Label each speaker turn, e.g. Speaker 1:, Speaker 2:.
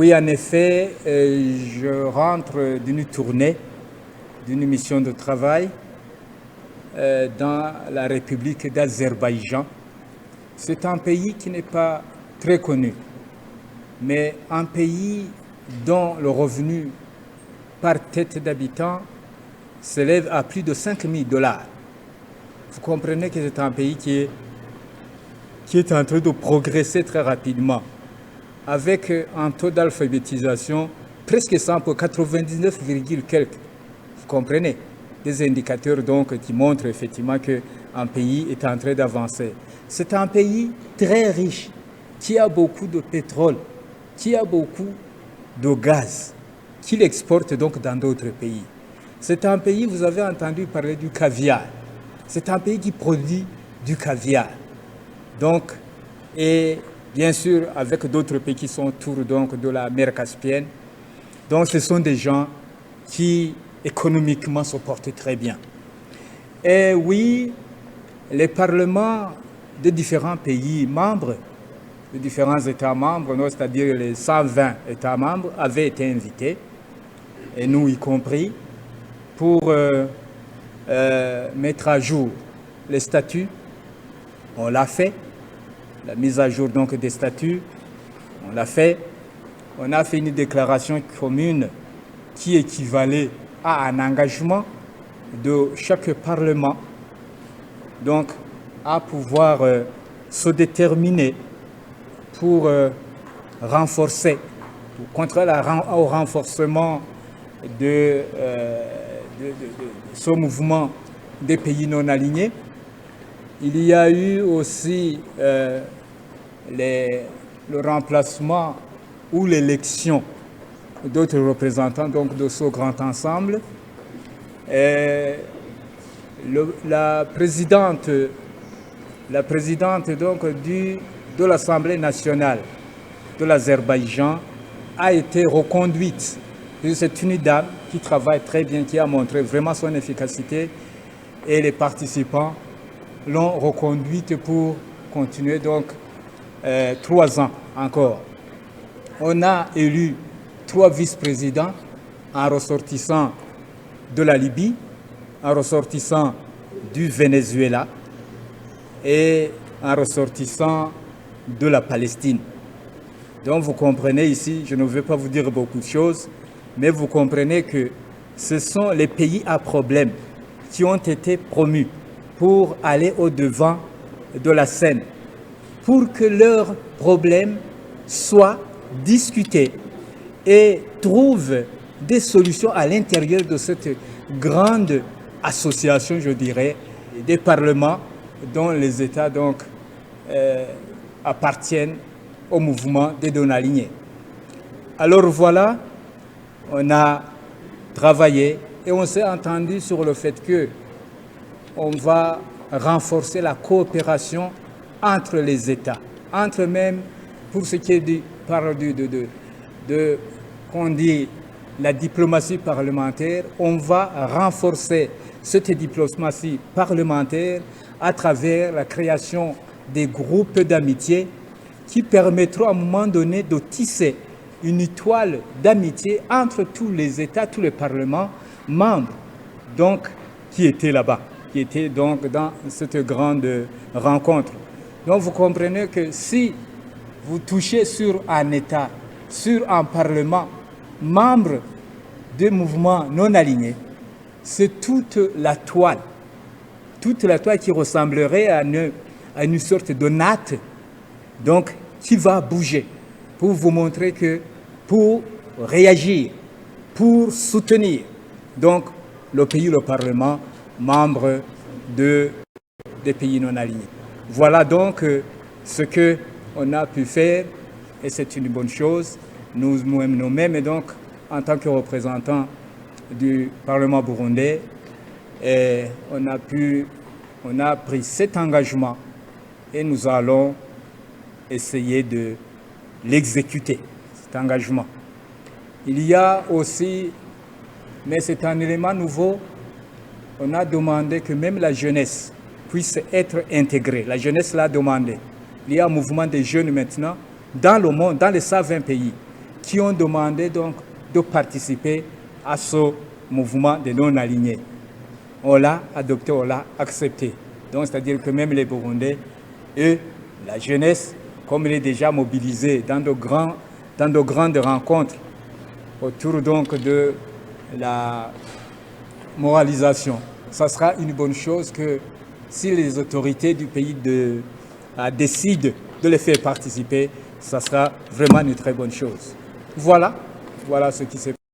Speaker 1: Oui, en effet, je rentre d'une tournée, d'une mission de travail dans la République d'Azerbaïdjan. C'est un pays qui n'est pas très connu, mais un pays dont le revenu par tête d'habitant s'élève à plus de 5 000 $. Vous comprenez que c'est un pays qui est en train de progresser très rapidement, avec un taux d'alphabétisation presque 100 pour 99, quelques. Vous comprenez? Des indicateurs donc qui montrent effectivement qu'un pays est en train d'avancer. C'est un pays très riche, qui a beaucoup de pétrole, qui a beaucoup de gaz, qu'il exporte donc dans d'autres pays. C'est un pays, vous avez entendu parler du caviar. C'est un pays qui produit du caviar. Donc, et bien sûr, avec d'autres pays qui sont autour donc, de la mer Caspienne. Donc, ce sont des gens qui, économiquement, se portent très bien. Et oui, les parlements de différents pays membres, de différents États membres, c'est-à-dire les 120 États membres, avaient été invités, et nous y compris, pour mettre à jour les statuts. On l'a fait. La mise à jour donc des statuts, on l'a fait. On a fait une déclaration commune qui équivalait à un engagement de chaque Parlement, donc à pouvoir se déterminer pour renforcer, pour contrer au renforcement de ce mouvement des pays non alignés. Il y a eu aussi le remplacement ou l'élection d'autres représentants donc, de ce grand ensemble. La présidente donc, de l'Assemblée nationale de l'Azerbaïdjan a été reconduite. C'est une dame qui travaille très bien, qui a montré vraiment son efficacité, et les participants l'ont reconduite pour continuer donc 3 ans encore. On a élu 3 vice-présidents, un ressortissant de la Libye, un ressortissant du Venezuela et un ressortissant de la Palestine. Donc vous comprenez ici, je ne vais pas vous dire beaucoup de choses, mais vous comprenez que ce sont les pays à problème qui ont été promus pour aller au-devant de la scène, pour que leurs problèmes soient discutés et trouvent des solutions à l'intérieur de cette grande association, je dirais, des parlements dont les États donc, appartiennent au mouvement des non-alignés. Alors voilà, on a travaillé et on s'est entendu sur le fait que on va renforcer la coopération entre les États, entre même, pour ce qui est qu'on dit la diplomatie parlementaire, on va renforcer cette diplomatie parlementaire à travers la création des groupes d'amitié qui permettront à un moment donné de tisser une toile d'amitié entre tous les États, tous les parlements membres, donc, qui étaient là-bas, qui étaient donc dans cette grande rencontre. Donc vous comprenez que si vous touchez sur un État, sur un Parlement, membre de mouvements non alignés, c'est toute la toile qui ressemblerait à une sorte de natte, donc qui va bouger pour vous montrer que pour réagir, pour soutenir donc le pays, le Parlement, membre des pays non alignés. Voilà donc ce qu'on a pu faire, et c'est une bonne chose. Nous-mêmes, donc, en tant que représentants du Parlement burundais, et on a pris cet engagement et nous allons essayer de l'exécuter, cet engagement. Il y a aussi, mais c'est un élément nouveau, on a demandé que même la jeunesse puisse être intégrée. La jeunesse l'a demandé. Il y a un mouvement des jeunes maintenant dans le monde, dans les 120 pays, qui ont demandé donc de participer à ce mouvement des non-alignés. On l'a adopté, on l'a accepté. Donc, c'est-à-dire que même les Burundais, eux, la jeunesse, comme elle est déjà mobilisée dans de grandes rencontres autour donc de la moralisation, ça sera une bonne chose que si les autorités du pays décident de les faire participer, ça sera vraiment une très bonne chose. Voilà ce qui s'est passé.